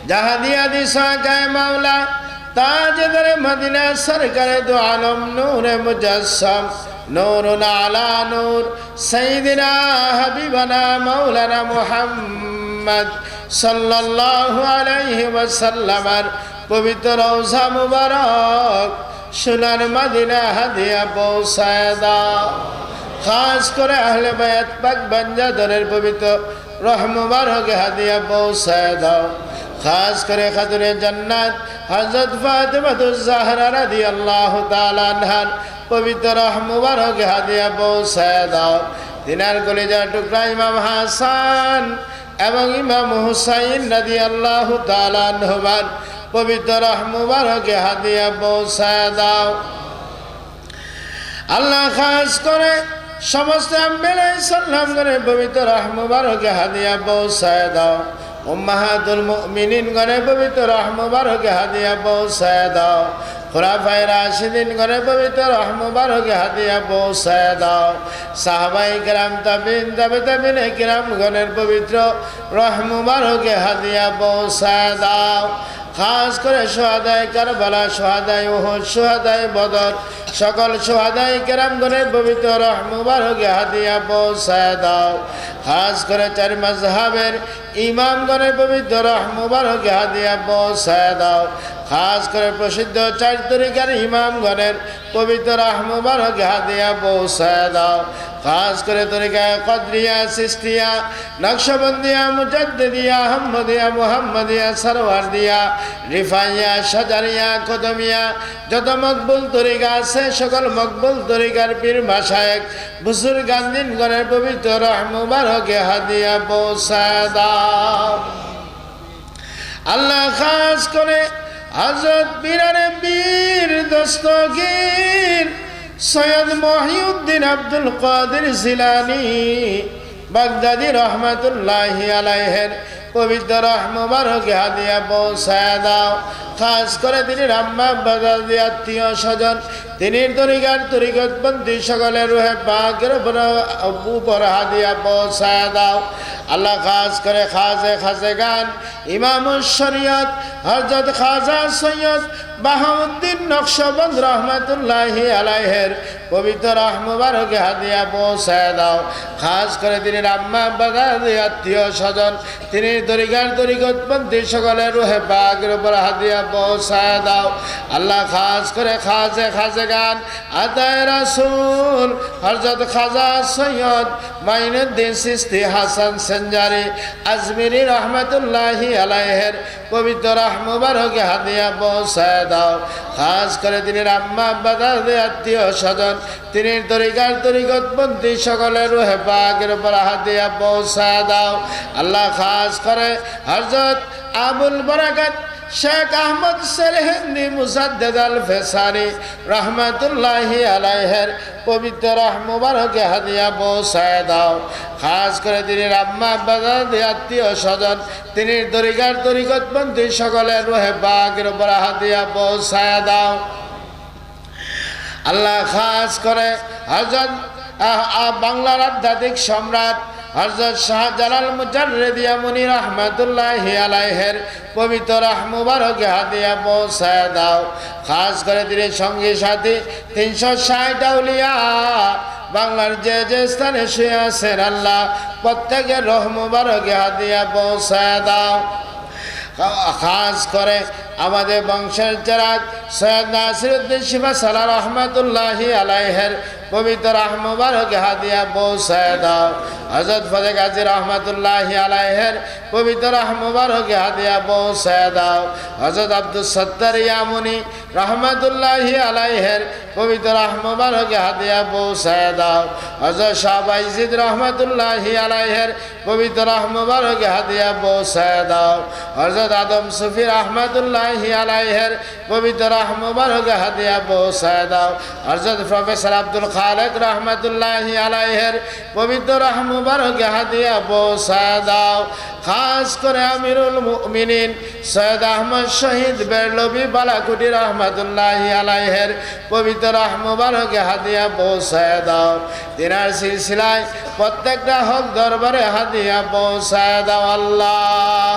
জাহাদিয়া দিশা গায়ে মাওলা তাজদার মদিনা সরকার দু আলম নূরে মুজাসসাম নূরুন আলা নূর সাইয়্যিদিনা হাবিবানা মাওলানা মুহাম্মদ সাল্লাল্লাহু আলাইহি ওয়াসাল্লামের পবিত্র রওজা মুবারক সোনার মদিনা হাদিয়া পৌঁছায় দাও। খাস করে আহলে বায়াত পাক বাঞ্জাদরের পবিত্র রহ মুবারকে হাদিয়া পৌঁছায় দাও। খাস করে খাতুনে জান্নাত হযরত ফাতিমাতুজ জাহরা রাদিয়াল্লাহু তাআলা আনহার পবিত্র রহ মুবারকে হাদিয়া পৌঁছায় দাও। তিনার কলিজার টুকরা ইমাম হাসান এবং ইমাম হুসাইন রাদিয়াল্লাহু তাআলা আনহুমার পবিত্র রহ মুবারকে হাদিয়া পৌঁছায় দাও। আল্লাহ খাস করে সমস্ত আম্বিয়া সাল্লাম করে পবিত্র রহ মুবারকে হাদিয়া পৌঁছায় দাও। উম্মাহাতুল মুমিনিন গণে পবিত্র রহ মুবারকে হাদিয়া পৌঁছায় দাও। খুলাফায়ে রাশিদিন গণে পবিত্র রহ মুবারকে হাদিয়া পৌঁছায় দাও। সাহাবায়ে কেরাম তাবিঈন কিরাম গণের পবিত্র রহ মুবারকে হাদিয়া পৌঁছায় দাও। খাস করে শুহাদায়ে কারবালা, শুহাদায়ে উহুদ, শুহাদায়ে বদর সকল শুহাদায়ে কেরামগণের পবিত্র রহ মুবারকে হাদিয়া পৌঁছায় দাও। খাস করে চার মাযহাবের ইমামগণের পবিত্র রহ মুবারকে হাদিয়া পৌঁছায় দাও। খাস করে প্রসিদ্ধ চার তরিকার ইমামগণের পবিত্র রহ মুবারকে হাদিয়া পৌঁছায় দাও। খাস করে তরিকায়ে কদরিয়া, সিস্তিয়া, নকশবন্দিয়া, মুজাদ্দিদিয়া, আহমদিয়া, মুহাম্মদিয়া, সরওয়ারদিয়া, রিফাইয়া, শাজারিয়া, কদমিয়া যত মকবুল তরিকা আছে সকল মকবুল তরিকার পীর মাশায়েখ বুজুর্গানগণের পবিত্র রহ মুবারকে হাদিয়া পৌঁছায় দাও। আল্লাহ খাস করে হযরত পীরানে পীর দস্তগীর সৈয়দ মহিউদ্দিন আব্দুল কাদের জিলানী বাগদাদী রহমাতুল্লাহি আলাইহির পবিত্র রহ মুবারকে হাদিয়া পৌঁছায় দাও। খাস করে তিনি আম্মা বাজাদি আত্মীয় স্বজন তিনি তরিকার তরিকতপন্থী সকলের রুহে পাকের উপর হাদিয়া পৌঁছায় দাও। আল্লাহ খাস করে খাজে গান ইমামুশ শরিয়ত হযরত খাজা সৈয়দ বাহাউদ্দিন নকশবন্দ রহমাতুল্লাহি আলাইহির পবিত্র রহ মুবারকে হাদিয়া পৌঁছায় দাও। খাস করে তিনি আম্মা বাজাদি আত্মীয় স্বজন তিনি তরিকার তরিকতপন্থী সকলের রুহে পাকের উপর হাদিয়া পৌঁছায় দাও। আল্লাহ খাস করে খাজে গান আতায়ে রাসূল হযরত খাজা সৈয়দ মাইনুদ্দিন চিশতি হাসান সেনজারি আজমিরি রহমাতুল্লাহি আলাইহির পবিত্র রহ মুবারকে হাদিয়া পৌঁছায় দাও। খাস করে তিনি আম্মা বাজাদি আত্মীয় স্বজন তিনি তরিকার তরিকতপন্থী সকলের রুহে পাকের উপর হাদিয়া পৌঁছায় দাও। আল্লাহ খাস করে হযরত আবুল বারাকাত শেখ আহমদ সেরহিন্দি মুসাদ্দেদ আল ফেসারি রহমাতুল্লাহি আলাইহির পবিত্র রহ মুবারকে হাদিয়া পৌঁছায় দাও। খাস করে তিনি আম্মা বাজাদি আত্মীয় স্বজন তিনি তরিকার তরিকতপন্থী সকলের রুহে পাকের উপর হাদিয়া পৌঁছায় দাও। আল্লাহ খাস করে হযরত বাংলার আধ্যাত্মিক সম্রাট হযরত শাহজালাল মুজাররিদিয়া মুনি রহমাতুল্লাহি আলাইহির পবিত্র রহ মুবারকে হাদিয়া পৌঁছায় দাও। খাস করে তিনি সঙ্গী সাথী 360 আউলিয়া বাংলার যে স্থানে শুয়ে আছেন আল্লাহ প্রত্যেকের রহ মুবারকে হাদিয়া পৌঁছায় দাও। খাস করে আমাদের বংশের চেরাগ সৈয়দ নাসিরউদ্দিন শিফা সালাহ রহমাতুল্লাহি আলাইহির পবিত্র রহ মুবারকে হাদিয়া পৌঁছায় দাও। হযরত ফজল গাজী রহমাতুল্লাহি আলাইহির পবিত্র রহ মুবারকে হাদিয়া পৌঁছায় দাও। হযরত আব্দুস সত্তার ইয়ামুনি রহমাতুল্লাহি আলাইহির পবিত্র রহ মুবারকে হাদিয়া পৌঁছায় দাও। হযরত শাহ বাইজিদ রহমাতুল্লাহি আলাইহির পবিত্র রহ মুবারকে হাদিয়া পৌঁছায় দাও। হযরত আদম সুফি রহমাতুল্লাহি আলাইহির পবিত্র রহ মুবারকে হাদিয়া পৌঁছায় দাও। হযরত প্রফেসর আব্দুল খালেক রহমাতুল্লাহি আলাইহির পবিত্র রহ মুবারকে হাদিয়া পৌঁছায় দাও। খাস করে আমিরুল মুমিনিন সৈয়দ আহমদ শহীদ বেরলভী বালাকুটি রহমাতুল্লাহি আলাইহির পবিত্র রহ মুবারকে হাদিয়া পৌঁছায় দাও। তিনার সিলসিলায় প্রত্যেকটা হক দরবারে হাদিয়া পৌঁছায় দাও। আল্লাহ